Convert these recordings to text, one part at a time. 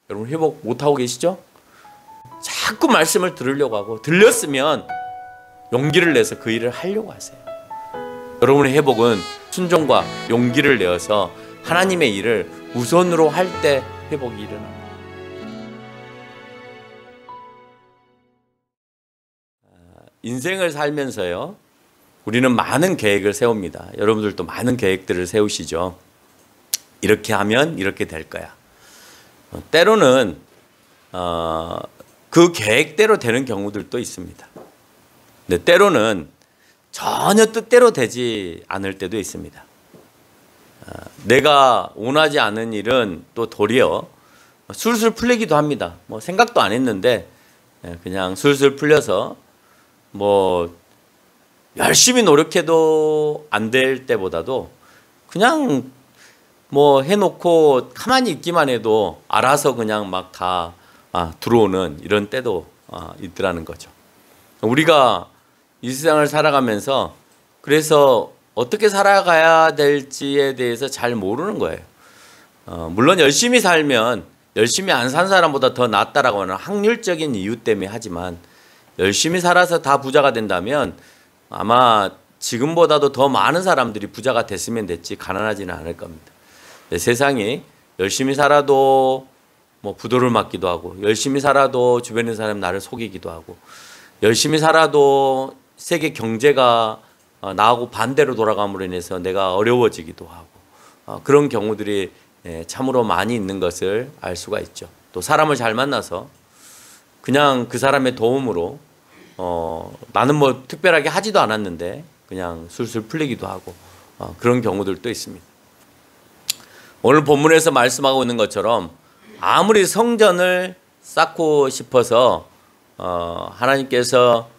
여러분 회복 못하고 계시죠? 자꾸 말씀을 들으려고 하고 들렸으면 용기를 내서 그 일을 하려고 하세요. 여러분의 회복은 순종과 용기를 내어서 하나님의 일을 우선으로 할 때 회복이 일어납니다. 인생을 살면서요, 우리는 많은 계획을 세웁니다. 여러분들도 많은 계획들을 세우시죠. 이렇게 하면 이렇게 될 거야. 때로는 그 계획대로 되는 경우들도 있습니다. 근데 때로는 전혀 뜻대로 되지 않을 때도 있습니다. 내가 원하지 않은 일은 또 도리어 술술 풀리기도 합니다. 뭐 생각도 안 했는데 그냥 술술 풀려서 뭐 열심히 노력해도 안 될 때보다도 그냥 뭐 해놓고 가만히 있기만 해도 알아서 그냥 막 다 들어오는 이런 때도 있더라는 거죠. 우리가 이 세상을 살아가면서 그래서 어떻게 살아가야 될지에 대해서 잘 모르는 거예요. 물론 열심히 살면 열심히 안 산 사람보다 더 낫다라고 하는 확률적인 이유 때문에 하지만 열심히 살아서 다 부자가 된다면 아마 지금보다도 더 많은 사람들이 부자가 됐으면 됐지 가난하지는 않을 겁니다. 세상이 열심히 살아도 뭐 부도를 맞기도 하고 열심히 살아도 주변에 있는 사람 나를 속이기도 하고 열심히 살아도 세계 경제가 나하고 반대로 돌아감으로 인해서 내가 어려워지기도 하고 그런 경우들이 참으로 많이 있는 것을 알 수가 있죠. 또 사람을 잘 만나서 그냥 그 사람의 도움으로 나는 뭐 특별하게 하지도 않았는데 그냥 술술 풀리기도 하고 그런 경우들도 있습니다. 오늘 본문에서 말씀하고 있는 것처럼 아무리 성전을 쌓고 싶어서 하나님께서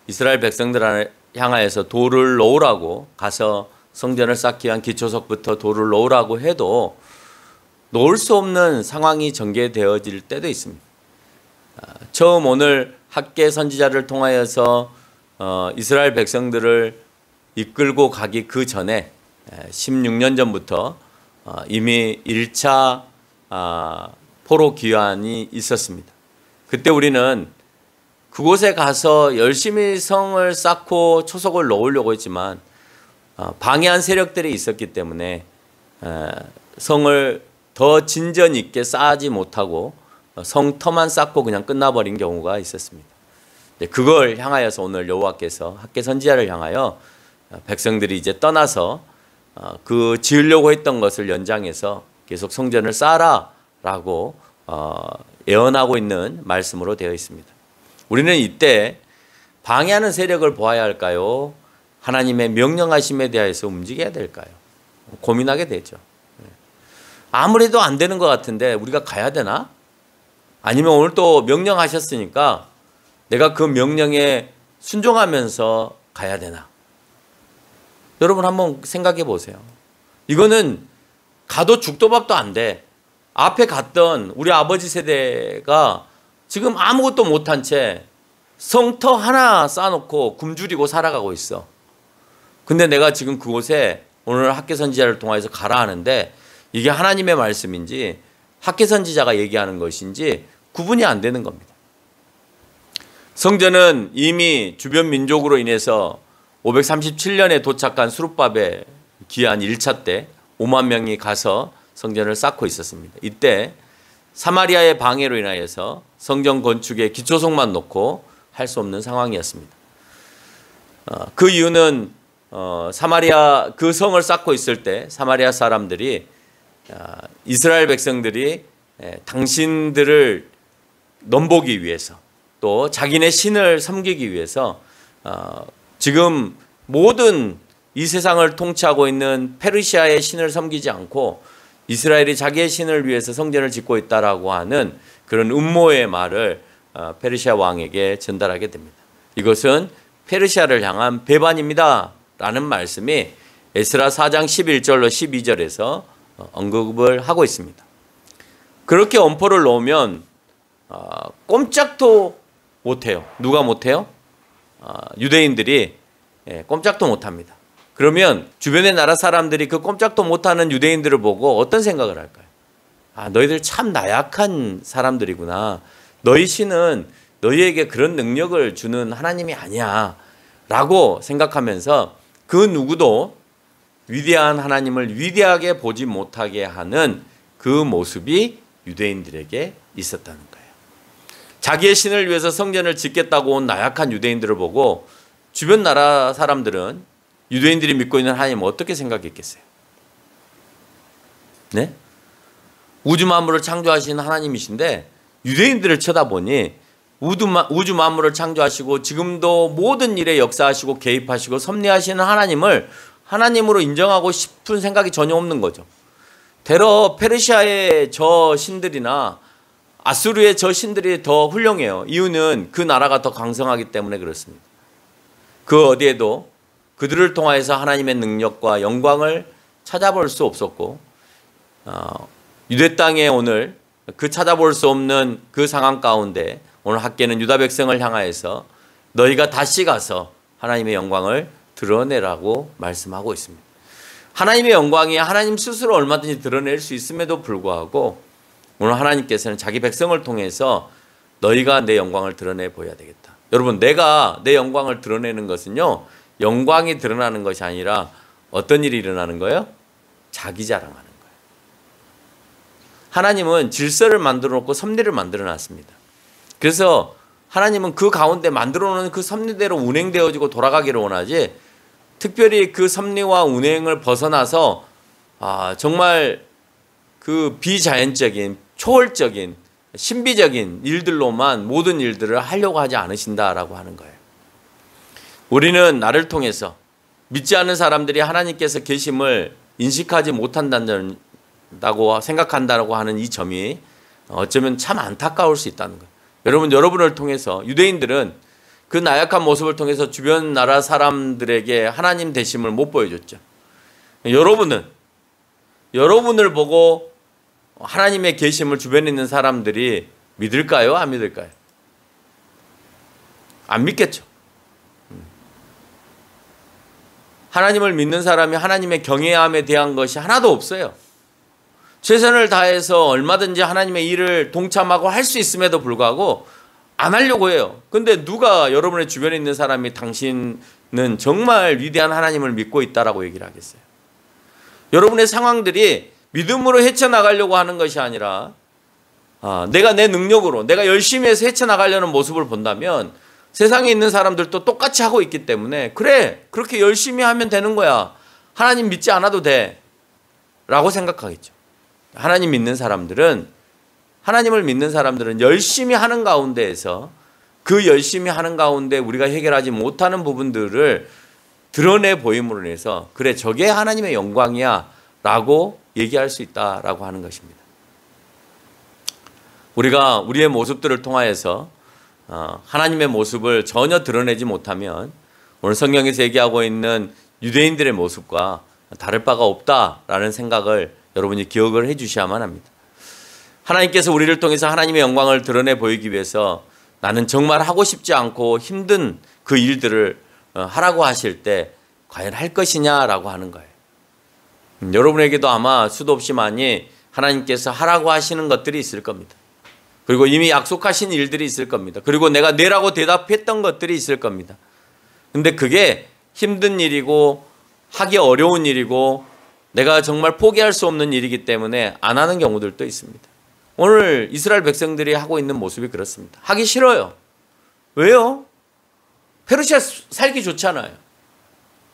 이스라엘 백성들을 향하여서 돌을 놓으라고 가서 성전을 쌓기 위한 기초석부터 돌을 놓으라고 해도 놓을 수 없는 상황이 전개되어질 때도 있습니다. 처음 오늘 학개 선지자를 통하여서 이스라엘 백성들을 이끌고 가기 그 전에 16년 전부터 이미 1차 포로 귀환이 있었습니다. 그때 우리는 그곳에 가서 열심히 성을 쌓고 초석을 놓으려고 했지만 방해한 세력들이 있었기 때문에 성을 더 진전 있게 쌓지 못하고 성터만 쌓고 그냥 끝나버린 경우가 있었습니다. 그걸 향하여서 오늘 여호와께서 학개 선지자를 향하여 백성들이 이제 떠나서 그 지으려고 했던 것을 연장해서 계속 성전을 쌓아라라고 예언하고 있는 말씀으로 되어 있습니다. 우리는 이때 방해하는 세력을 보아야 할까요? 하나님의 명령하심에 대해서 움직여야 될까요? 고민하게 되죠. 아무래도 안 되는 것 같은데 우리가 가야 되나? 아니면 오늘 또 명령하셨으니까 내가 그 명령에 순종하면서 가야 되나? 여러분 한번 생각해 보세요. 이거는 가도 죽도 밥도 안 돼. 앞에 갔던 우리 아버지 세대가 지금 아무것도 못한 채 성터 하나 쌓아놓고 굶주리고 살아가고 있어. 근데 내가 지금 그곳에 오늘 학개 선지자를 통해서 가라 하는데 이게 하나님의 말씀인지 학개 선지자가 얘기하는 것인지 구분이 안 되는 겁니다. 성전은 이미 주변 민족으로 인해서 537년에 도착한 수룹바벨 기한 1차 때 5만 명이 가서 성전을 쌓고 있었습니다. 이때 사마리아의 방해로 인하여서 성전 건축에 기초석만 놓고 할 수 없는 상황이었습니다. 그 이유는 사마리아 그 성을 쌓고 있을 때 사마리아 사람들이 이스라엘 백성들이 당신들을 넘보기 위해서 또 자기네 신을 섬기기 위해서 지금 모든 이 세상을 통치하고 있는 페르시아의 신을 섬기지 않고 이스라엘이 자기의 신을 위해서 성전을 짓고 있다라고 하는 그런 음모의 말을 페르시아 왕에게 전달하게 됩니다. 이것은 페르시아를 향한 배반입니다 라는 말씀이 에스라 4장 11절로 12절에서 언급을 하고 있습니다. 그렇게 엄포를 놓으면 꼼짝도 못해요. 누가 못해요? 유대인들이 꼼짝도 못합니다. 그러면 주변의 나라 사람들이 그 꼼짝도 못하는 유대인들을 보고 어떤 생각을 할까요? 아, 너희들 참 나약한 사람들이구나. 너희 신은 너희에게 그런 능력을 주는 하나님이 아니야 라고 생각하면서 그 누구도 위대한 하나님을 위대하게 보지 못하게 하는 그 모습이 유대인들에게 있었다는 거예요. 자기의 신을 위해서 성전을 짓겠다고 온 나약한 유대인들을 보고 주변 나라 사람들은 유대인들이 믿고 있는 하나님을 어떻게 생각했겠어요? 네? 우주 만물을 창조하신 하나님이신데 유대인들을 쳐다보니 우주 만물을 창조하시고 지금도 모든 일에 역사하시고 개입하시고 섭리하시는 하나님을 하나님으로 인정하고 싶은 생각이 전혀 없는 거죠. 대러 페르시아의 저 신들이나 아수르의 저 신들이 더 훌륭해요. 이유는 그 나라가 더 강성하기 때문에 그렇습니다. 그 어디에도 그들을 통하여서 하나님의 능력과 영광을 찾아볼 수 없었고 유대 땅에 오늘 그 찾아볼 수 없는 그 상황 가운데 오늘 학개는 유다 백성을 향하여서 너희가 다시 가서 하나님의 영광을 드러내라고 말씀하고 있습니다. 하나님의 영광이 하나님 스스로 얼마든지 드러낼 수 있음에도 불구하고 오늘 하나님께서는 자기 백성을 통해서 너희가 내 영광을 드러내 보여야 되겠다. 여러분, 내가 내 영광을 드러내는 것은요, 영광이 드러나는 것이 아니라 어떤 일이 일어나는 거예요? 자기 자랑하는 거예요. 하나님은 질서를 만들어 놓고 섭리를 만들어 놨습니다. 그래서 하나님은 그 가운데 만들어 놓은 그 섭리대로 운행되어지고 돌아가기를 원하지, 특별히 그 섭리와 운행을 벗어나서 정말 그 비자연적인 초월적인 신비적인 일들로만 모든 일들을 하려고 하지 않으신다라고 하는 거예요. 우리는 나를 통해서 믿지 않는 사람들이 하나님께서 계심을 인식하지 못한다고 생각한다고 하는 이 점이 어쩌면 참 안타까울 수 있다는 거예요. 여러분을 통해서 유대인들은 그 나약한 모습을 통해서 주변 나라 사람들에게 하나님 되심을 못 보여줬죠. 여러분을 보고 하나님의 계심을 주변에 있는 사람들이 믿을까요? 안 믿을까요? 안 믿겠죠. 하나님을 믿는 사람이 하나님의 경외함에 대한 것이 하나도 없어요. 최선을 다해서 얼마든지 하나님의 일을 동참하고 할 수 있음에도 불구하고 안 하려고 해요. 근데 누가 여러분의 주변에 있는 사람이 당신은 정말 위대한 하나님을 믿고 있다라고 얘기를 하겠어요? 여러분의 상황들이 믿음으로 헤쳐나가려고 하는 것이 아니라 내가 내 능력으로 내가 열심히 해서 헤쳐나가려는 모습을 본다면 세상에 있는 사람들도 똑같이 하고 있기 때문에 그래, 그렇게 열심히 하면 되는 거야, 하나님 믿지 않아도 돼 라고 생각하겠죠. 하나님을 믿는 사람들은 열심히 하는 가운데에서 그 열심히 하는 가운데 우리가 해결하지 못하는 부분들을 드러내 보임으로 인해서 그래, 저게 하나님의 영광이야 라고 얘기할 수 있다라고 하는 것입니다. 우리가 우리의 모습들을 통하여서 하나님의 모습을 전혀 드러내지 못하면 오늘 성경에서 얘기하고 있는 유대인들의 모습과 다를 바가 없다라는 생각을 여러분이 기억을 해 주셔야만 합니다. 하나님께서 우리를 통해서 하나님의 영광을 드러내 보이기 위해서 나는 정말 하고 싶지 않고 힘든 그 일들을 하라고 하실 때 과연 할 것이냐라고 하는 거예요. 여러분에게도 아마 수도 없이 많이 하나님께서 하라고 하시는 것들이 있을 겁니다. 그리고 이미 약속하신 일들이 있을 겁니다. 그리고 내가 네라고 대답했던 것들이 있을 겁니다. 근데 그게 힘든 일이고 하기 어려운 일이고 내가 정말 포기할 수 없는 일이기 때문에 안 하는 경우들도 있습니다. 오늘 이스라엘 백성들이 하고 있는 모습이 그렇습니다. 하기 싫어요. 왜요? 페르시아 살기 좋잖아요.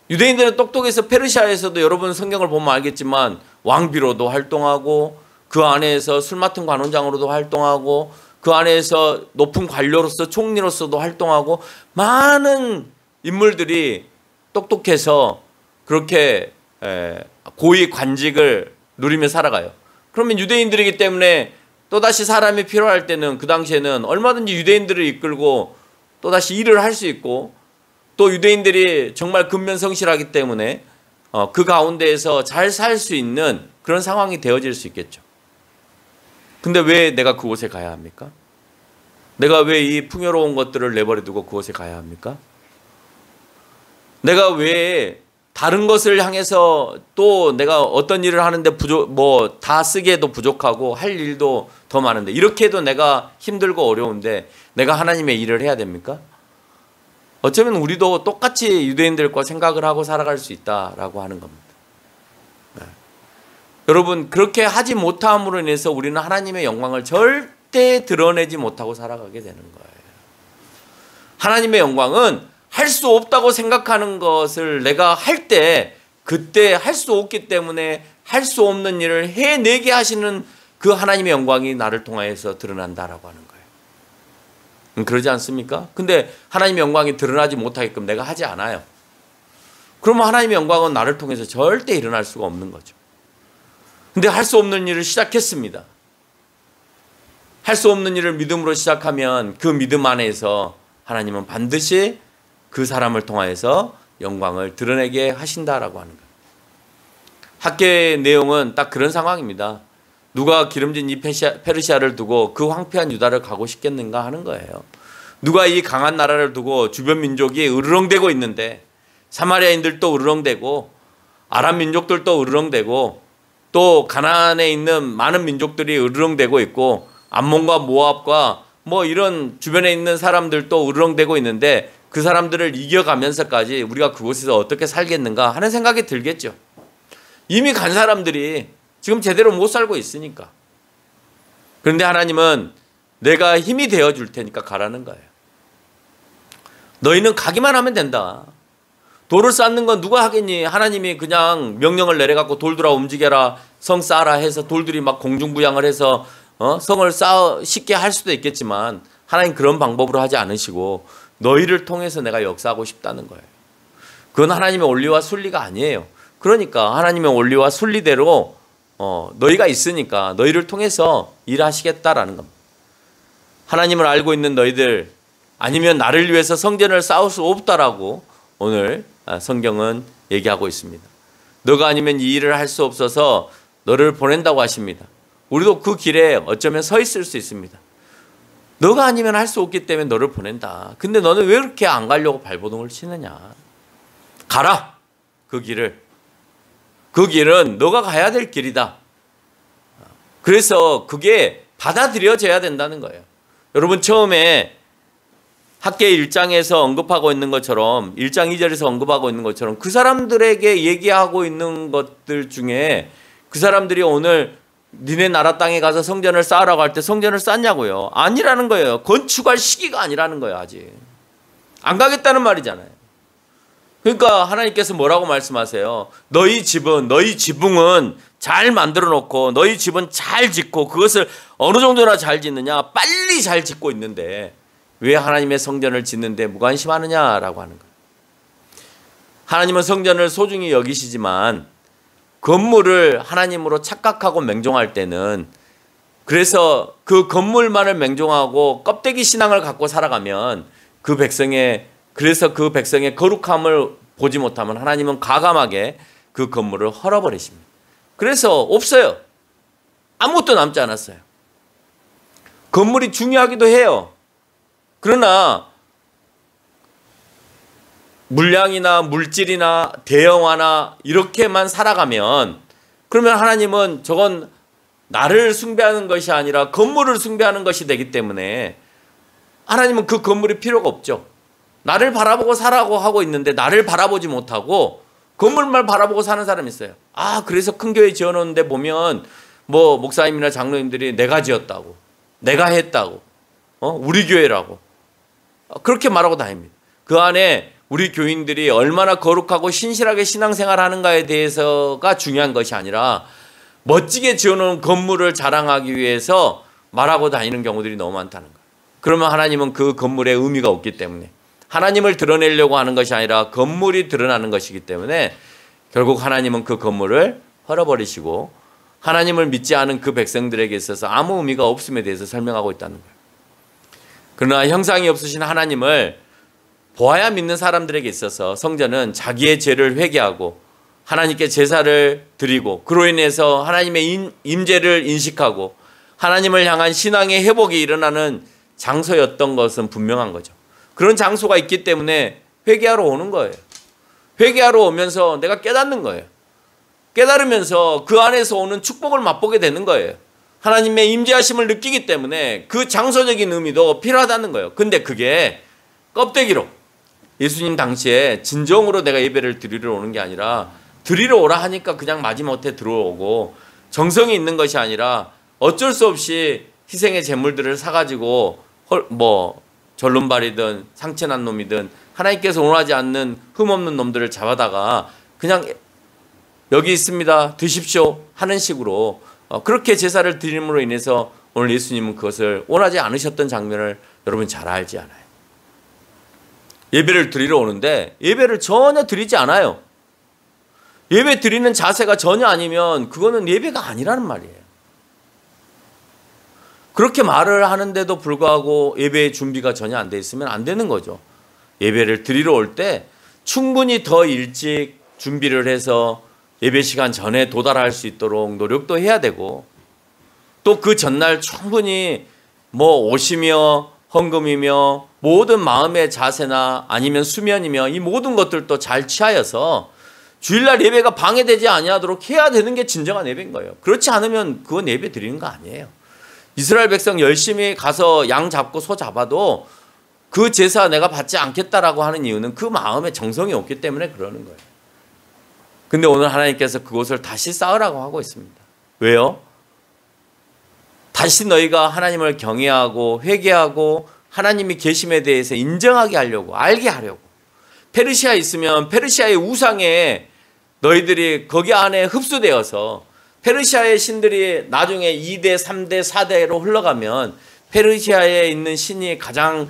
유대인들은 똑똑해서 페르시아에서도 여러분 성경을 보면 알겠지만 왕비로도 활동하고 그 안에서 술 맡은 관원장으로도 활동하고 그 안에서 높은 관료로서 총리로서도 활동하고 많은 인물들이 똑똑해서 그렇게 고위 관직을 누리며 살아가요. 그러면 유대인들이기 때문에 또다시 사람이 필요할 때는 그 당시에는 얼마든지 유대인들을 이끌고 또다시 일을 할 수 있고 또 유대인들이 정말 근면성실하기 때문에 그 가운데에서 잘 살 수 있는 그런 상황이 되어질 수 있겠죠. 근데 왜 내가 그곳에 가야 합니까? 내가 왜 이 풍요로운 것들을 내버려 두고 그곳에 가야 합니까? 내가 왜 다른 것을 향해서 또 내가 어떤 일을 하는데 다 쓰기에도 부족하고 할 일도 더 많은데 이렇게 해도 내가 힘들고 어려운데 내가 하나님의 일을 해야 됩니까? 어쩌면 우리도 똑같이 유대인들과 생각을 하고 살아갈 수 있다라고 하는 겁니다. 네. 여러분, 그렇게 하지 못함으로 인해서 우리는 하나님의 영광을 절대 드러내지 못하고 살아가게 되는 거예요. 하나님의 영광은 할 수 없다고 생각하는 것을 내가 할 때 그때 할 수 없기 때문에 할 수 없는 일을 해내게 하시는 그 하나님의 영광이 나를 통하여서 드러난다라고 하는 거예요. 그러지 않습니까? 근데 하나님의 영광이 드러나지 못하게끔 내가 하지 않아요. 그러면 하나님의 영광은 나를 통해서 절대 일어날 수가 없는 거죠. 근데 할 수 없는 일을 시작했습니다. 할 수 없는 일을 믿음으로 시작하면 그 믿음 안에서 하나님은 반드시 그 사람을 통하여서 영광을 드러내게 하신다라고 하는 거예요. 학계의 내용은 딱 그런 상황입니다. 누가 기름진 이 페르시아를 두고 그 황폐한 유다를 가고 싶겠는가 하는 거예요. 누가 이 강한 나라를 두고 주변 민족이 으르렁대고 있는데 사마리아인들도 으르렁대고 아람 민족들도 으르렁대고 또 가나안에 있는 많은 민족들이 으르렁대고 있고 암몬과 모압과 뭐 이런 주변에 있는 사람들도 으르렁대고 있는데 그 사람들을 이겨가면서까지 우리가 그곳에서 어떻게 살겠는가 하는 생각이 들겠죠. 이미 간 사람들이 지금 제대로 못 살고 있으니까. 그런데 하나님은 내가 힘이 되어줄 테니까 가라는 거예요. 너희는 가기만 하면 된다. 돌을 쌓는 건 누가 하겠니? 하나님이 그냥 명령을 내려갖고 돌들아 움직여라, 성 쌓아라 해서 돌들이 막 공중부양을 해서 성을 쉽게 할 수도 있겠지만 하나님 그런 방법으로 하지 않으시고 너희를 통해서 내가 역사하고 싶다는 거예요. 그건 하나님의 원리와 순리가 아니에요. 그러니까 하나님의 원리와 순리대로 너희가 있으니까 너희를 통해서 일하시겠다라는 겁니다. 하나님을 알고 있는 너희들 아니면 나를 위해서 성전을 쌓을 수 없다라고 오늘 성경은 얘기하고 있습니다. 너가 아니면 이 일을 할 수 없어서 너를 보낸다고 하십니다. 우리도 그 길에 어쩌면 서 있을 수 있습니다. 너가 아니면 할 수 없기 때문에 너를 보낸다. 근데 너는 왜 그렇게 안 가려고 발버둥을 치느냐. 가라. 그 길을. 그 길은 너가 가야 될 길이다. 그래서 그게 받아들여져야 된다는 거예요. 여러분 처음에 학계 1장에서 언급하고 있는 것처럼 1장 2절에서 언급하고 있는 것처럼 그 사람들에게 얘기하고 있는 것들 중에 그 사람들이 오늘 니네 나라 땅에 가서 성전을 쌓으라고 할 때 성전을 쌓냐고요? 아니라는 거예요. 건축할 시기가 아니라는 거예요. 아직 안 가겠다는 말이잖아요. 그러니까 하나님께서 뭐라고 말씀하세요? 너희 지붕은 잘 만들어 놓고 너희 집은 잘 짓고 그것을 어느 정도나 잘 짓느냐? 빨리 잘 짓고 있는데 왜 하나님의 성전을 짓는데 무관심하느냐라고 하는 거예요. 하나님은 성전을 소중히 여기시지만 건물을 하나님으로 착각하고 맹종할 때는 그래서 그 건물만을 맹종하고 껍데기 신앙을 갖고 살아가면 그래서 그 백성의 거룩함을 보지 못하면 하나님은 과감하게 그 건물을 헐어버리십니다. 그래서 없어요. 아무것도 남지 않았어요. 건물이 중요하기도 해요. 그러나 물량이나 물질이나 대형화나 이렇게만 살아가면 그러면 하나님은 저건 나를 숭배하는 것이 아니라 건물을 숭배하는 것이 되기 때문에 하나님은 그 건물이 필요가 없죠. 나를 바라보고 살라고 하고 있는데 나를 바라보지 못하고 건물만 바라보고 사는 사람이 있어요. 그래서 큰 교회 지어놓는데 보면 뭐 목사님이나 장로님들이 내가 지었다고 내가 했다고 우리 교회라고 그렇게 말하고 다닙니다. 그 안에 우리 교인들이 얼마나 거룩하고 신실하게 신앙생활 하는가에 대해서가 중요한 것이 아니라 멋지게 지어놓은 건물을 자랑하기 위해서 말하고 다니는 경우들이 너무 많다는 거예요. 그러면 하나님은 그 건물에 의미가 없기 때문에 하나님을 드러내려고 하는 것이 아니라 건물이 드러나는 것이기 때문에 결국 하나님은 그 건물을 헐어버리시고 하나님을 믿지 않은 그 백성들에게 있어서 아무 의미가 없음에 대해서 설명하고 있다는 거예요. 그러나 형상이 없으신 하나님을 보아야 믿는 사람들에게 있어서 성전은 자기의 죄를 회개하고 하나님께 제사를 드리고 그로 인해서 하나님의 임재를 인식하고 하나님을 향한 신앙의 회복이 일어나는 장소였던 것은 분명한 거죠. 그런 장소가 있기 때문에 회개하러 오는 거예요. 회개하러 오면서 내가 깨닫는 거예요. 깨달으면서 그 안에서 오는 축복을 맛보게 되는 거예요. 하나님의 임재하심을 느끼기 때문에 그 장소적인 의미도 필요하다는 거예요. 근데 그게 껍데기로 예수님 당시에 진정으로 내가 예배를 드리러 오는 게 아니라 드리러 오라 하니까 그냥 마지못해 들어오고 정성이 있는 것이 아니라 어쩔 수 없이 희생의 제물들을 사가지고 절름발이든 상처난 놈이든 하나님께서 원하지 않는 흠없는 놈들을 잡아다가 그냥 여기 있습니다 드십시오 하는 식으로 그렇게 제사를 드림으로 인해서 오늘 예수님은 그것을 원하지 않으셨던 장면을 여러분 잘 알지 않아요. 예배를 드리러 오는데 예배를 전혀 드리지 않아요. 예배 드리는 자세가 전혀 아니면 그거는 예배가 아니라는 말이에요. 그렇게 말을 하는데도 불구하고 예배의 준비가 전혀 안 돼 있으면 안 되는 거죠. 예배를 드리러 올 때 충분히 더 일찍 준비를 해서 예배 시간 전에 도달할 수 있도록 노력도 해야 되고 또 그 전날 충분히 옷이며 헌금이며 모든 마음의 자세나 아니면 수면이며 이 모든 것들도 잘 취하여서 주일날 예배가 방해되지 아니하도록 해야 되는 게 진정한 예배인 거예요. 그렇지 않으면 그건 예배 드리는 거 아니에요. 이스라엘 백성 열심히 가서 양 잡고 소 잡아도 그 제사 내가 받지 않겠다라고 하는 이유는 그 마음에 정성이 없기 때문에 그러는 거예요. 근데 오늘 하나님께서 그것을 다시 쌓으라고 하고 있습니다. 왜요? 다시 너희가 하나님을 경외하고 회개하고 하나님이 계심에 대해서 인정하게 하려고 알게 하려고 페르시아에 있으면 페르시아의 우상에 너희들이 거기 안에 흡수되어서 페르시아의 신들이 나중에 2대, 3대, 4대로 흘러가면 페르시아에 있는 신이 가장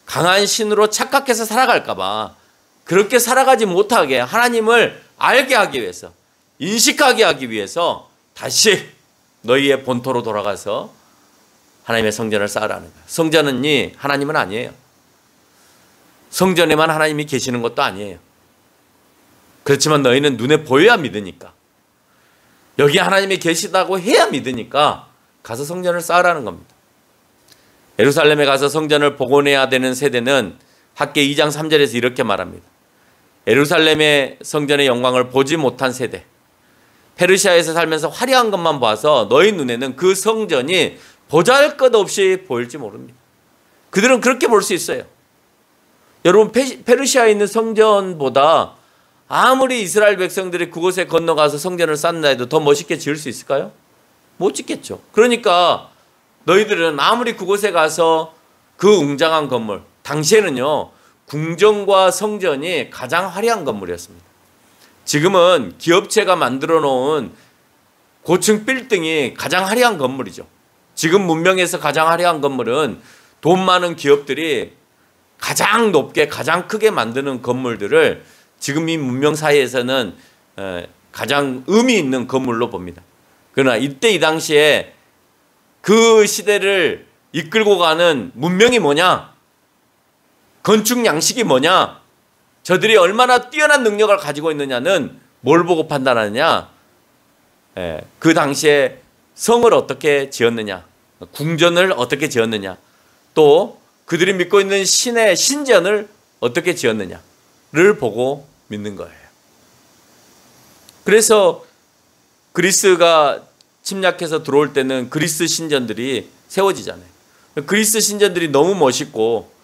강한 신으로 착각해서 살아갈까 봐 그렇게 살아가지 못하게 하나님을 알게 하기 위해서 인식하게 하기 위해서 다시 너희의 본토로 돌아가서 하나님의 성전을 쌓으라는 거예요. 성전은 하나님은 아니에요. 성전에만 하나님이 계시는 것도 아니에요. 그렇지만 너희는 눈에 보여야 믿으니까 여기 하나님이 계시다고 해야 믿으니까 가서 성전을 쌓으라는 겁니다. 예루살렘에 가서 성전을 복원해야 되는 세대는 학개 2장 3절에서 이렇게 말합니다. 예루살렘의 성전의 영광을 보지 못한 세대, 페르시아에서 살면서 화려한 것만 봐서 너희 눈에는 그 성전이 보잘것없이 보일지 모릅니다. 그들은 그렇게 볼 수 있어요. 여러분 페르시아에 있는 성전보다 아무리 이스라엘 백성들이 그곳에 건너가서 성전을 쌓는다 해도 더 멋있게 지을 수 있을까요? 못 짓겠죠. 그러니까 너희들은 아무리 그곳에 가서 그 웅장한 건물, 당시에는요 궁전과 성전이 가장 화려한 건물이었습니다. 지금은 기업체가 만들어 놓은 고층 빌딩이 가장 화려한 건물이죠. 지금 문명에서 가장 화려한 건물은 돈 많은 기업들이 가장 높게 가장 크게 만드는 건물들을 지금 이 문명 사회에서는 가장 의미 있는 건물로 봅니다. 그러나 이때 이 당시에 그 시대를 이끌고 가는 문명이 뭐냐? 건축 양식이 뭐냐? 저들이 얼마나 뛰어난 능력을 가지고 있느냐는 뭘 보고 판단하느냐? 그 당시에 성을 어떻게 지었느냐? 궁전을 어떻게 지었느냐? 또 그들이 믿고 있는 신의 신전을 어떻게 지었느냐를 보고 믿는 거예요. 그래서 그리스가 침략해서 들어올 때는 그리스 신전들이 세워지잖아요. 그리스 신전들이 너무 멋있고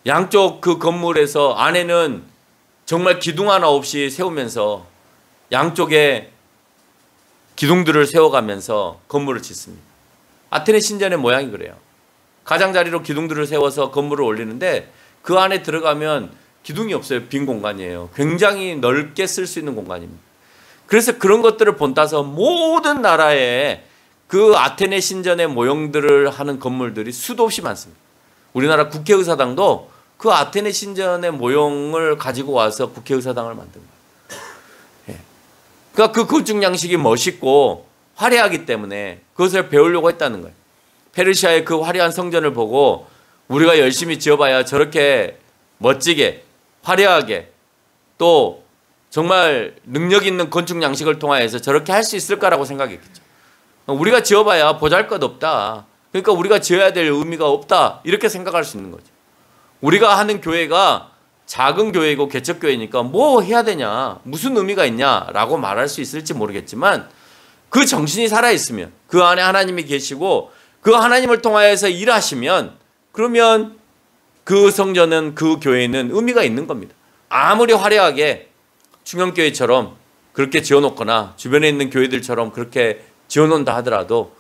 양쪽 그 건물에서 안에는 정말 기둥 하나 없이 세우면서 양쪽에 기둥들을 세워가면서 건물을 짓습니다. 아테네 신전의 모양이 그래요. 가장자리로 기둥들을 세워서 건물을 올리는데 그 안에 들어가면 기둥이 없어요. 빈 공간이에요. 굉장히 넓게 쓸 수 있는 공간입니다. 그래서 그런 것들을 본따서 모든 나라에 그 아테네 신전의 모형들을 하는 건물들이 수도 없이 많습니다. 우리나라 국회의사당도 그 아테네 신전의 모형을 가지고 와서 국회의사당을 만든 거예요. 그러니까 그 건축 양식이 멋있고 화려하기 때문에 그것을 배우려고 했다는 거예요. 페르시아의 그 화려한 성전을 보고 우리가 열심히 지어봐야 저렇게 멋지게 화려하게 또 정말 능력 있는 건축 양식을 통하여서 저렇게 할 수 있을까라고 생각했겠죠. 우리가 지어봐야 보잘것없다. 그러니까 우리가 지어야 될 의미가 없다. 이렇게 생각할 수 있는 거죠. 우리가 하는 교회가 작은 교회이고 개척교회니까 뭐 해야 되냐, 무슨 의미가 있냐라고 말할 수 있을지 모르겠지만 그 정신이 살아있으면, 그 안에 하나님이 계시고 그 하나님을 통하여서 일하시면, 그러면 그 성전은, 그 교회는 의미가 있는 겁니다. 아무리 화려하게 충영교회처럼 그렇게 지어놓거나 주변에 있는 교회들처럼 그렇게 지어놓는다 하더라도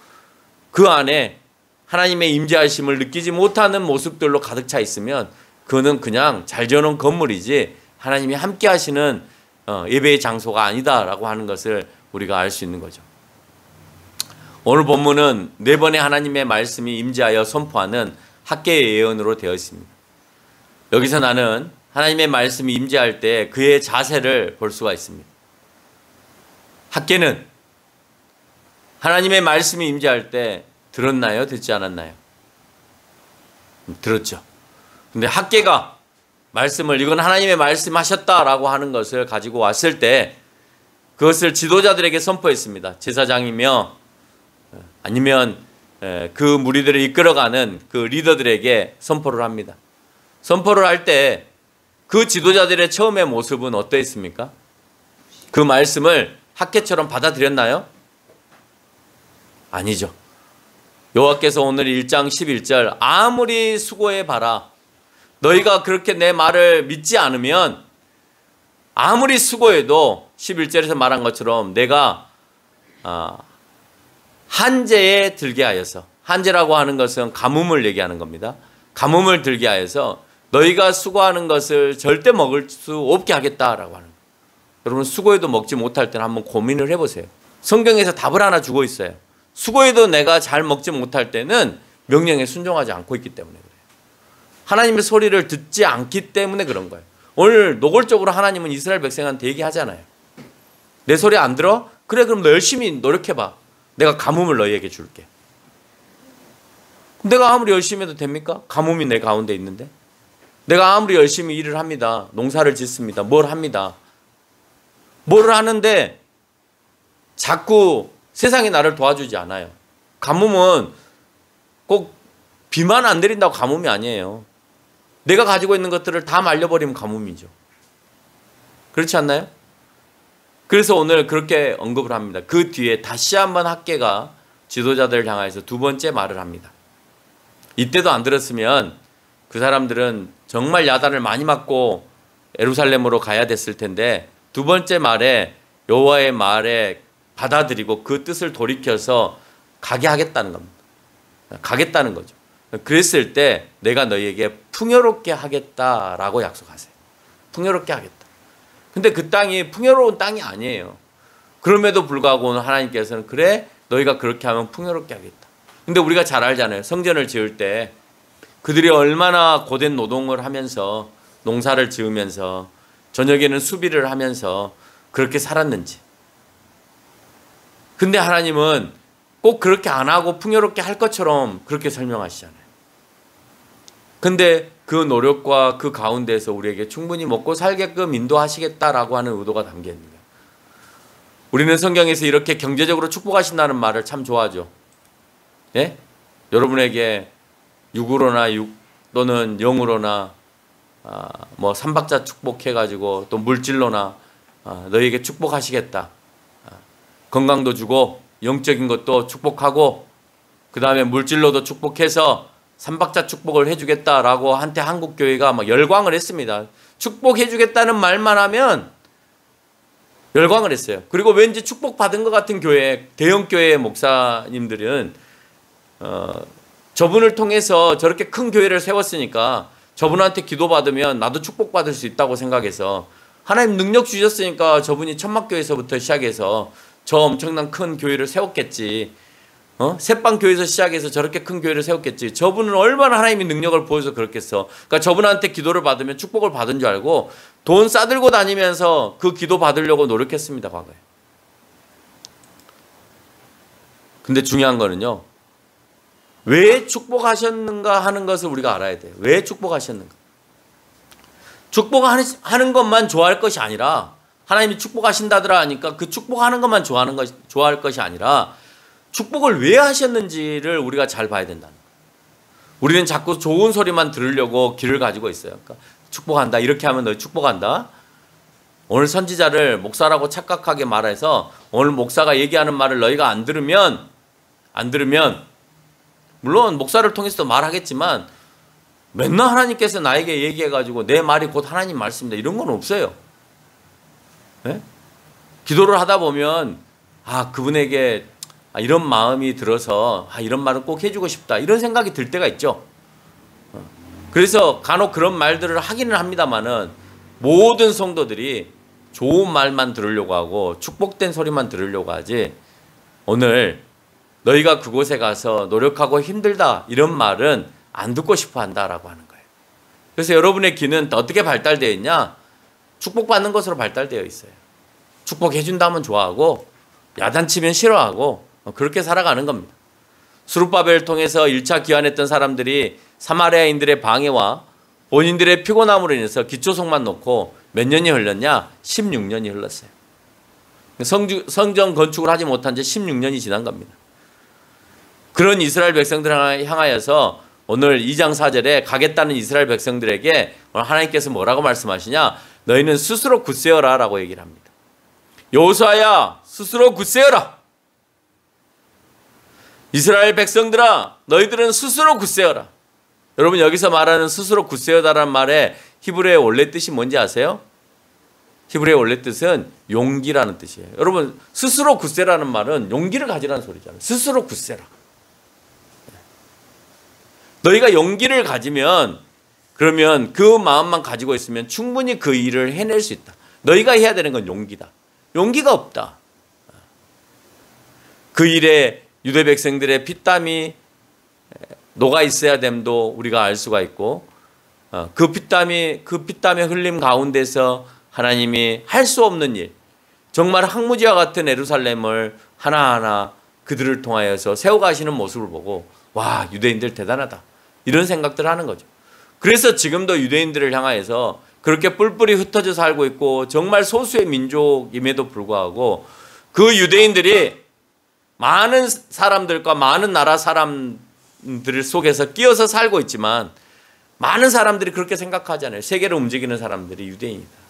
그 안에 하나님의 임재하심을 느끼지 못하는 모습들로 가득 차 있으면 그거는 그냥 잘 지어놓은 건물이지 하나님이 함께 하시는 예배의 장소가 아니다라고 하는 것을 우리가 알 수 있는 거죠. 오늘 본문은 4번의 하나님의 말씀이 임재하여 선포하는 학개의 예언으로 되어 있습니다. 여기서 나는 하나님의 말씀이 임재할 때 그의 자세를 볼 수가 있습니다. 학개는 하나님의 말씀이 임재할 때 들었나요? 듣지 않았나요? 들었죠. 근데 학개가 말씀을, 이건 하나님의 말씀하셨다라고 하는 것을 가지고 왔을 때 그것을 지도자들에게 선포했습니다. 제사장이며 아니면 그 무리들을 이끌어가는 그 리더들에게 선포를 합니다. 선포를 할 때 그 지도자들의 처음의 모습은 어떠했습니까? 그 말씀을 학개처럼 받아들였나요? 아니죠. 여호와께서 오늘 1장 11절 아무리 수고해봐라, 너희가 그렇게 내 말을 믿지 않으면 아무리 수고해도 11절에서 말한 것처럼 내가 한재에 들게 하여서, 한재라고 하는 것은 가뭄을 얘기하는 겁니다. 가뭄을 들게 하여서 너희가 수고하는 것을 절대 먹을 수 없게 하겠다라고 하는 거예요. 여러분, 수고해도 먹지 못할 때는 한번 고민을 해보세요. 성경에서 답을 하나 주고 있어요. 수고해도 내가 잘 먹지 못할 때는 명령에 순종하지 않고 있기 때문에 그래요. 하나님의 소리를 듣지 않기 때문에 그런 거예요. 오늘 노골적으로 하나님은 이스라엘 백성한테 얘기하잖아요. 내 소리 안 들어? 그래, 그럼 너 열심히 노력해봐. 내가 가뭄을 너희에게 줄게. 내가 아무리 열심히 해도 됩니까? 가뭄이 내 가운데 있는데. 내가 아무리 열심히 일을 합니다. 농사를 짓습니다. 뭘 합니다. 뭘 하는데 자꾸 세상이 나를 도와주지 않아요. 가뭄은 꼭 비만 안 내린다고 가뭄이 아니에요. 내가 가지고 있는 것들을 다 말려버리면 가뭄이죠. 그렇지 않나요? 그래서 오늘 그렇게 언급을 합니다. 그 뒤에 다시 한번 학개가 지도자들을 향해서 2번째 말을 합니다. 이때도 안 들었으면 그 사람들은 정말 야단을 많이 맞고 예루살렘으로 가야 됐을 텐데 2번째 말에 여호와의 말에 받아들이고 그 뜻을 돌이켜서 가게 하겠다는 겁니다. 가겠다는 거죠. 그랬을 때 내가 너희에게 풍요롭게 하겠다라고 약속하세요. 풍요롭게 하겠다. 근데 그 땅이 풍요로운 땅이 아니에요. 그럼에도 불구하고 오늘 하나님께서는 그래, 너희가 그렇게 하면 풍요롭게 하겠다. 근데 우리가 잘 알잖아요. 성전을 지을 때 그들이 얼마나 고된 노동을 하면서 농사를 지으면서 저녁에는 수비를 하면서 그렇게 살았는지. 근데 하나님은 꼭 그렇게 안 하고 풍요롭게 할 것처럼 그렇게 설명하시잖아요. 근데 그 노력과 그 가운데서 우리에게 충분히 먹고 살게끔 인도하시겠다라고 하는 의도가 담겨 있는 거예요. 우리는 성경에서 이렇게 경제적으로 축복하신다는 말을 참 좋아하죠. 예? 여러분에게 육으로나 또는 영으로나 뭐 삼박자 축복해가지고 또 물질로나 너희에게 축복하시겠다. 건강도 주고 영적인 것도 축복하고 그 다음에 물질로도 축복해서 삼박자 축복을 해주겠다라고 한때 한국교회가 막 열광을 했습니다. 축복해주겠다는 말만 하면 열광을 했어요. 그리고 왠지 축복받은 것 같은 교회, 대형교회 목사님들은 저분을 통해서 저렇게 큰 교회를 세웠으니까 저분한테 기도받으면 나도 축복받을 수 있다고 생각해서 하나님 능력 주셨으니까 저분이 천막교회에서부터 시작해서 저 엄청난 큰 교회를 세웠겠지. 새빵교회에서 시작해서 저렇게 큰 교회를 세웠겠지. 저분은 얼마나 하나님이 능력을 보여서 그렇겠어. 그러니까 저분한테 기도를 받으면 축복을 받은 줄 알고 돈 싸들고 다니면서 그 기도 받으려고 노력했습니다, 과거에. 근데 중요한 거는요, 왜 축복하셨는가 하는 것을 우리가 알아야 돼요. 왜 축복하셨는가. 축복하는 것만 좋아할 것이 아니라, 하나님이 축복하신다더라 하니까 그 축복하는 것만 좋아할 것이 아니라 축복을 왜 하셨는지를 우리가 잘 봐야 된다는 거예요. 우리는 자꾸 좋은 소리만 들으려고 귀를 가지고 있어요. 그러니까 축복한다. 이렇게 하면 너희 축복한다. 오늘 선지자를 목사라고 착각하게 말해서 오늘 목사가 얘기하는 말을 너희가 안 들으면 물론 목사를 통해서도 말하겠지만 맨날 하나님께서 나에게 얘기해가지고 내 말이 곧 하나님 말씀이다. 이런 건 없어요. 네? 기도를 하다 보면 그분에게 이런 마음이 들어서 이런 말을 꼭 해주고 싶다. 이런 생각이 들 때가 있죠. 그래서 간혹 그런 말들을 하기는 합니다만은 모든 성도들이 좋은 말만 들으려고 하고 축복된 소리만 들으려고 하지 오늘 너희가 그곳에 가서 노력하고 힘들다 이런 말은 안 듣고 싶어 한다라고 하는 거예요. 그래서 여러분의 귀는 어떻게 발달되어 있냐? 축복받는 것으로 발달되어 있어요. 축복해 준다면 좋아하고 야단치면 싫어하고 그렇게 살아가는 겁니다. 스룹바벨을 통해서 1차 귀환했던 사람들이 사마리아인들의 방해와 본인들의 피곤함으로 인해서 기초석만 놓고 몇 년이 흘렀냐? 16년이 흘렀어요. 성전 건축을 하지 못한 지 16년이 지난 겁니다. 그런 이스라엘 백성들을 향하여서 오늘 2장 4절에 가겠다는 이스라엘 백성들에게 오늘 하나님께서 뭐라고 말씀하시냐? 너희는 스스로 굳세어라 라고 얘기를 합니다. 여호수아야 스스로 굳세어라. 이스라엘 백성들아 너희들은 스스로 굳세어라. 여러분 여기서 말하는 스스로 굳세어다라는 말의 히브리어의 원래 뜻이 뭔지 아세요? 히브리어의 원래 뜻은 용기라는 뜻이에요. 여러분 스스로 굳세라는 말은 용기를 가지라는 소리잖아요. 스스로 굳세라. 너희가 용기를 가지면 그러면 그 마음만 가지고 있으면 충분히 그 일을 해낼 수 있다. 너희가 해야 되는 건 용기다. 용기가 없다. 그 일에 유대 백성들의 피땀이 녹아 있어야 됨도 우리가 알 수가 있고 그 피땀의 흘림 가운데서 하나님이 할 수 없는 일 정말 황무지와 같은 예루살렘을 하나하나 그들을 통하여서 세워가시는 모습을 보고 와 유대인들 대단하다 이런 생각들을 하는 거죠. 그래서 지금도 유대인들을 향하여서 그렇게 뿔뿔이 흩어져 살고 있고 정말 소수의 민족임에도 불구하고 그 유대인들이 많은 사람들과 많은 나라 사람들 속에서 끼어서 살고 있지만 많은 사람들이 그렇게 생각하잖아요. 세계를 움직이는 사람들이 유대인이다.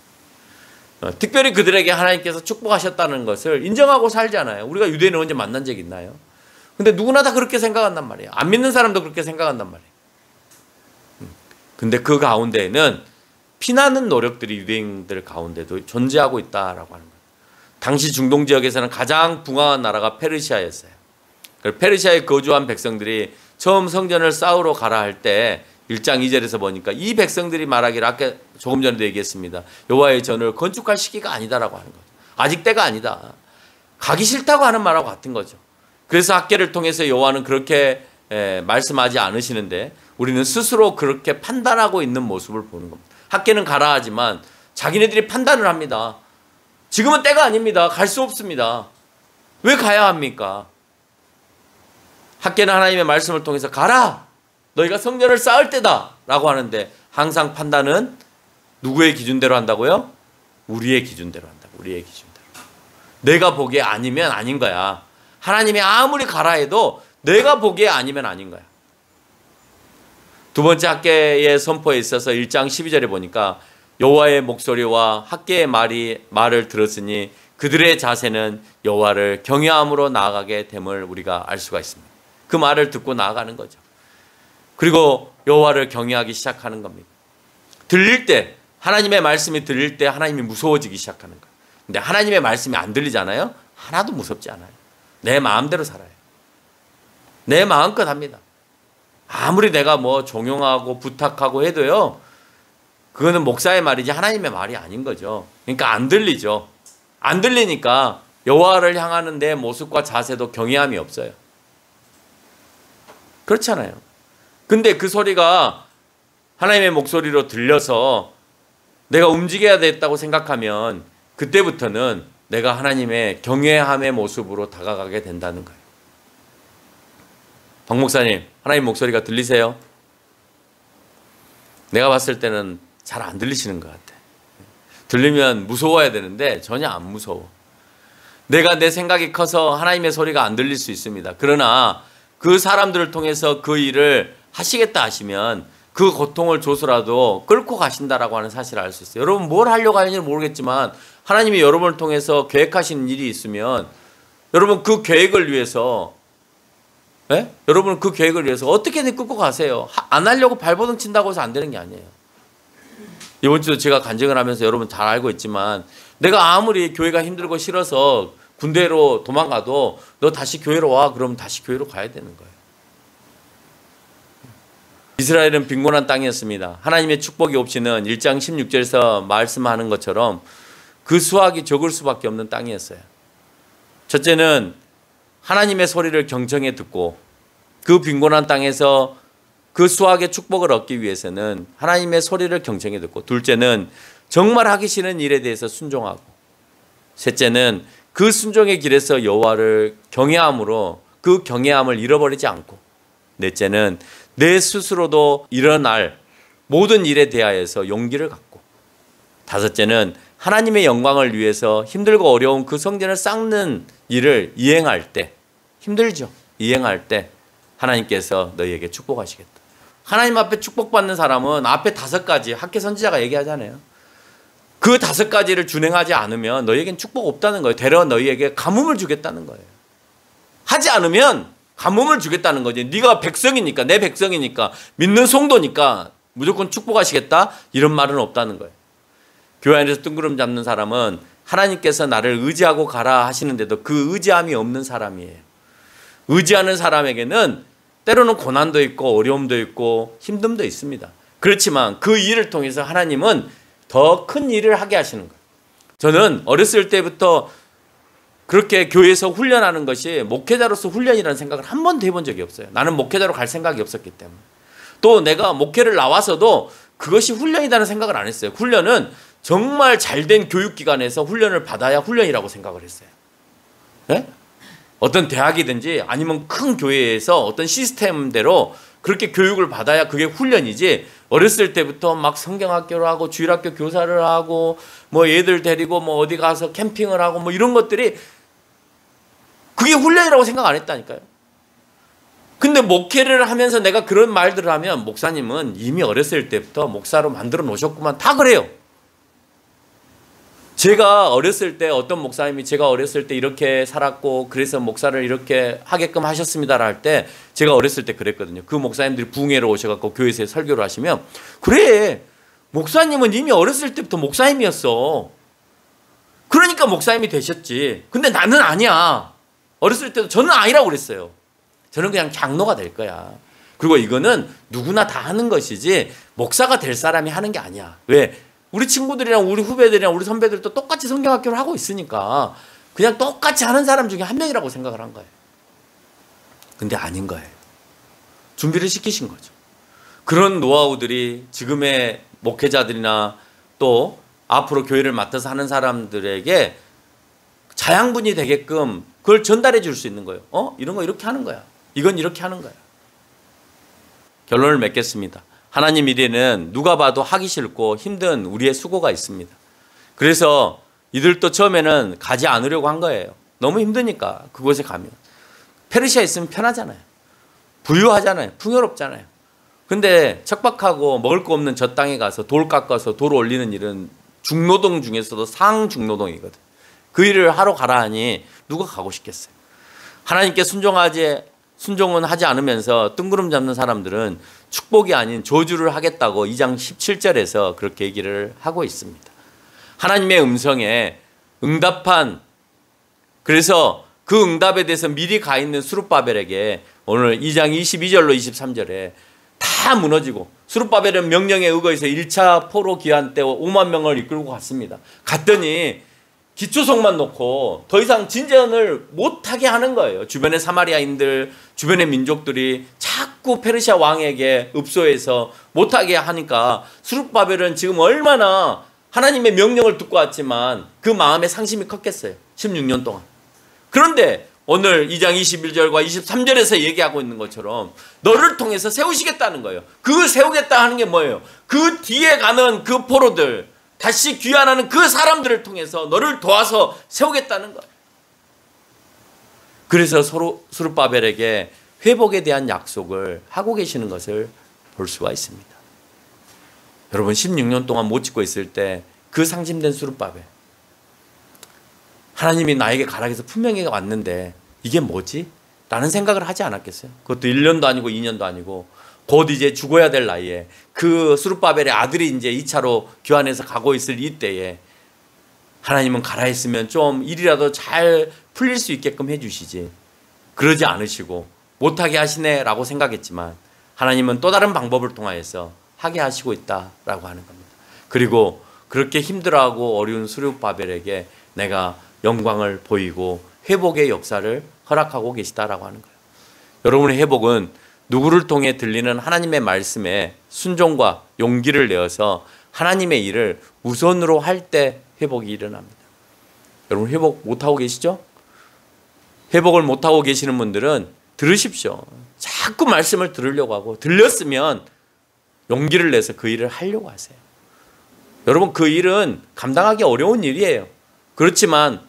특별히 그들에게 하나님께서 축복하셨다는 것을 인정하고 살잖아요. 우리가 유대인을 언제 만난 적 있나요? 근데 누구나 다 그렇게 생각한단 말이에요. 안 믿는 사람도 그렇게 생각한단 말이에요. 근데 그 가운데에는 피나는 노력들이 유대인들 가운데도 존재하고 있다라고 하는 거예요. 당시 중동 지역에서는 가장 붕황한 나라가 페르시아였어요. 페르시아에 거주한 백성들이 처음 성전을 쌓으러 가라 할 때 1장 2절에서 보니까 이 백성들이 말하기를 아까 조금 전에도 얘기했습니다. 여호와의 전을 건축할 시기가 아니다라고 하는 거죠. 아직 때가 아니다. 가기 싫다고 하는 말하고 같은 거죠. 그래서 학계를 통해서 여호와는 그렇게 말씀하지 않으시는데 우리는 스스로 그렇게 판단하고 있는 모습을 보는 겁니다. 학계는 가라 하지만 자기네들이 판단을 합니다. 지금은 때가 아닙니다. 갈 수 없습니다. 왜 가야 합니까? 학계는 하나님의 말씀을 통해서 가라. 너희가 성전을 쌓을 때다 라고 하는데 항상 판단은 누구의 기준대로 한다고요? 우리의 기준대로 한다고. 우리의 기준대로. 내가 보기에 아니면 아닌 거야. 하나님이 아무리 가라 해도 내가 보기에 아니면 아닌 거야. 두 번째 학계의 선포에 있어서 1장 12절에 보니까 여호와의 목소리와 학계의 말을 들었으니 그들의 자세는 여호와를 경외함으로 나아가게 됨을 우리가 알 수가 있습니다. 그 말을 듣고 나아가는 거죠. 그리고 여호와를 경외하기 시작하는 겁니다. 들릴 때 하나님의 말씀이 들릴 때 하나님이 무서워지기 시작하는 거예요. 근데 하나님의 말씀이 안 들리잖아요. 하나도 무섭지 않아요. 내 마음대로 살아요. 내 마음껏 합니다. 아무리 내가 뭐 종용하고 부탁하고 해도요. 그거는 목사의 말이지 하나님의 말이 아닌 거죠. 그러니까 안 들리죠. 안 들리니까 여호와를 향하는 내 모습과 자세도 경외함이 없어요. 그렇잖아요. 근데 그 소리가 하나님의 목소리로 들려서 내가 움직여야 됐다고 생각하면 그때부터는 내가 하나님의 경외함의 모습으로 다가가게 된다는 거예요. 박 목사님, 하나님 목소리가 들리세요? 내가 봤을 때는 잘 안 들리시는 것 같아. 들리면 무서워야 되는데 전혀 안 무서워. 내가 내 생각이 커서 하나님의 소리가 안 들릴 수 있습니다. 그러나 그 사람들을 통해서 그 일을 하시겠다 하시면 그 고통을 줘서라도 끌고 가신다라고 하는 사실을 알 수 있어요. 여러분 뭘 하려고 하는지 모르겠지만 하나님이 여러분을 통해서 계획하시는 일이 있으면 여러분 그 계획을 위해서 여러분 그 계획을 위해서 어떻게든 끌고 가세요. 안 하려고 발버둥 친다고 해서 안 되는 게 아니에요. 이번 주도 제가 간증을 하면서 여러분 잘 알고 있지만 내가 아무리 교회가 힘들고 싫어서 군대로 도망가도 너 다시 교회로 와. 그러면 다시 교회로 가야 되는 거예요. 이스라엘은 빈곤한 땅이었습니다. 하나님의 축복이 없이는 1장 16절에서 말씀하는 것처럼 그 수확이 적을 수밖에 없는 땅이었어요. 첫째는 하나님의 소리를 경청해 듣고 그 빈곤한 땅에서 그 수확의 축복을 얻기 위해서는 하나님의 소리를 경청해 듣고, 둘째는 정말 하기 싫은 일에 대해서 순종하고, 셋째는 그 순종의 길에서 여호와를 경외함으로 그 경외함을 잃어버리지 않고, 넷째는 내 스스로도 일어날 모든 일에 대하여서 용기를 갖고, 다섯째는 하나님의 영광을 위해서 힘들고 어려운 그 성전을 쌓는 일을 이행할 때, 힘들죠. 이행할 때 하나님께서 너희에게 축복하시겠다. 하나님 앞에 축복받는 사람은 앞에 5가지 학계 선지자가 얘기하잖아요. 그 5가지를 준행하지 않으면 너희에겐 축복 없다는 거예요. 되려 너희에게 가뭄을 주겠다는 거예요. 하지 않으면 가뭄을 주겠다는 거지. 네가 백성이니까, 내 백성이니까, 믿는 성도니까 무조건 축복하시겠다 이런 말은 없다는 거예요. 교회 안에서 뜬구름 잡는 사람은 하나님께서 나를 의지하고 가라 하시는데도 그 의지함이 없는 사람이에요. 의지하는 사람에게는 때로는 고난도 있고 어려움도 있고 힘듦도 있습니다. 그렇지만 그 일을 통해서 하나님은 더 큰 일을 하게 하시는 거예요. 저는 어렸을 때부터 그렇게 교회에서 훈련하는 것이 목회자로서 훈련이라는 생각을 한 번도 해본 적이 없어요. 나는 목회자로 갈 생각이 없었기 때문에. 또 내가 목회를 나와서도 그것이 훈련이라는 생각을 안 했어요. 훈련은 정말 잘된 교육기관에서 훈련을 받아야 훈련이라고 생각을 했어요. 네? 어떤 대학이든지 아니면 큰 교회에서 어떤 시스템대로 그렇게 교육을 받아야 그게 훈련이지, 어렸을 때부터 막 성경학교를 하고 주일학교 교사를 하고 뭐 애들 데리고 뭐 어디 가서 캠핑을 하고 뭐 이런 것들이 그게 훈련이라고 생각 안 했다니까요. 근데 목회를 하면서 내가 그런 말들을 하면 목사님은 이미 어렸을 때부터 목사로 만들어 놓으셨구만, 다 그래요. 제가 어렸을 때 어떤 목사님이 제가 어렸을 때 이렇게 살았고 그래서 목사를 이렇게 하게끔 하셨습니다 할 때 제가 어렸을 때 그랬거든요. 그 목사님들이 부흥회로 오셔갖고 교회에서 설교를 하시면, 그래 목사님은 이미 어렸을 때부터 목사님이었어. 그러니까 목사님이 되셨지. 근데 나는 아니야. 어렸을 때도 저는 아니라고 그랬어요. 저는 그냥 장로가 될 거야. 그리고 이거는 누구나 다 하는 것이지 목사가 될 사람이 하는 게 아니야. 왜? 우리 친구들이랑 우리 후배들이랑 우리 선배들도 똑같이 성경학교를 하고 있으니까 그냥 똑같이 하는 사람 중에 한 명이라고 생각을 한 거예요. 근데 아닌 거예요. 준비를 시키신 거죠. 그런 노하우들이 지금의 목회자들이나 또 앞으로 교회를 맡아서 하는 사람들에게 자양분이 되게끔 그걸 전달해 줄 수 있는 거예요. 이런 거 이렇게 하는 거야. 이건 이렇게 하는 거야. 결론을 맺겠습니다. 하나님 일에는 누가 봐도 하기 싫고 힘든 우리의 수고가 있습니다. 그래서 이들도 처음에는 가지 않으려고 한 거예요. 너무 힘드니까 그곳에 가면. 페르시아에 있으면 편하잖아요. 부유하잖아요. 풍요롭잖아요. 근데 척박하고 먹을 거 없는 저 땅에 가서 돌 깎아서 돌 올리는 일은 중노동 중에서도 상중노동이거든. 그 일을 하러 가라 하니 누가 가고 싶겠어요. 하나님께 순종은 하지 않으면서 뜬구름 잡는 사람들은 축복이 아닌 저주를 하겠다고 2장 17절에서 그렇게 얘기를 하고 있습니다. 하나님의 음성에 응답한, 그래서 그 응답에 대해서 미리 가 있는 스룹바벨에게 오늘 2장 22절로 23절에 다 무너지고, 스룹바벨은 명령에 의거해서 1차 포로 기한 때 5만 명을 이끌고 갔습니다. 갔더니 기초성만 놓고 더 이상 진전을 못하게 하는 거예요. 주변의 사마리아인들, 주변의 민족들이 자꾸 페르시아 왕에게 읍소해서 못하게 하니까 스룹바벨은 지금 얼마나 하나님의 명령을 듣고 왔지만 그 마음의 상심이 컸겠어요. 16년 동안. 그런데 오늘 2장 21절과 23절에서 얘기하고 있는 것처럼 너를 통해서 세우시겠다는 거예요. 그 세우겠다 하는 게 뭐예요? 그 뒤에 가는 그 포로들, 다시 귀환하는 그 사람들을 통해서 너를 도와서 세우겠다는 거예요. 그래서 스룹바벨에게 회복에 대한 약속을 하고 계시는 것을 볼 수가 있습니다. 여러분 16년 동안 못 짓고 있을 때 그 상심된 수룻밥에 하나님이 나에게 가라에서 분명히 왔는데 이게 뭐지? 라는 생각을 하지 않았겠어요? 그것도 1년도 아니고 2년도 아니고 곧 이제 죽어야 될 나이에 그 수룻바벨의 아들이 이제 2차로 귀환해서 가고 있을 이때에 하나님은 가라 했으면 좀 일이라도 잘 풀릴 수 있게끔 해주시지, 그러지 않으시고 못하게 하시네 라고 생각했지만 하나님은 또 다른 방법을 통하여서 하게 하시고 있다라고 하는 겁니다. 그리고 그렇게 힘들어하고 어려운 수룻바벨에게 내가 영광을 보이고 회복의 역사를 허락하고 계시다라고 하는 거예요. 여러분의 회복은 누구를 통해 들리는 하나님의 말씀에 순종과 용기를 내어서 하나님의 일을 우선으로 할 때 회복이 일어납니다. 여러분 회복 못하고 계시죠? 회복을 못하고 계시는 분들은 들으십시오. 자꾸 말씀을 들으려고 하고 들렸으면 용기를 내서 그 일을 하려고 하세요. 여러분 그 일은 감당하기 어려운 일이에요. 그렇지만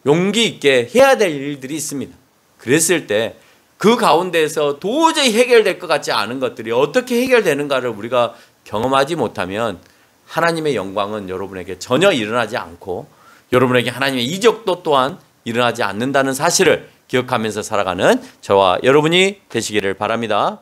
용기 있게 해야 될 일들이 있습니다. 그랬을 때 그 가운데에서 도저히 해결될 것 같지 않은 것들이 어떻게 해결되는가를 우리가 경험하지 못하면 하나님의 영광은 여러분에게 전혀 일어나지 않고 여러분에게 하나님의 이적도 또한 일어나지 않는다는 사실을 기억하면서 살아가는 저와 여러분이 되시기를 바랍니다.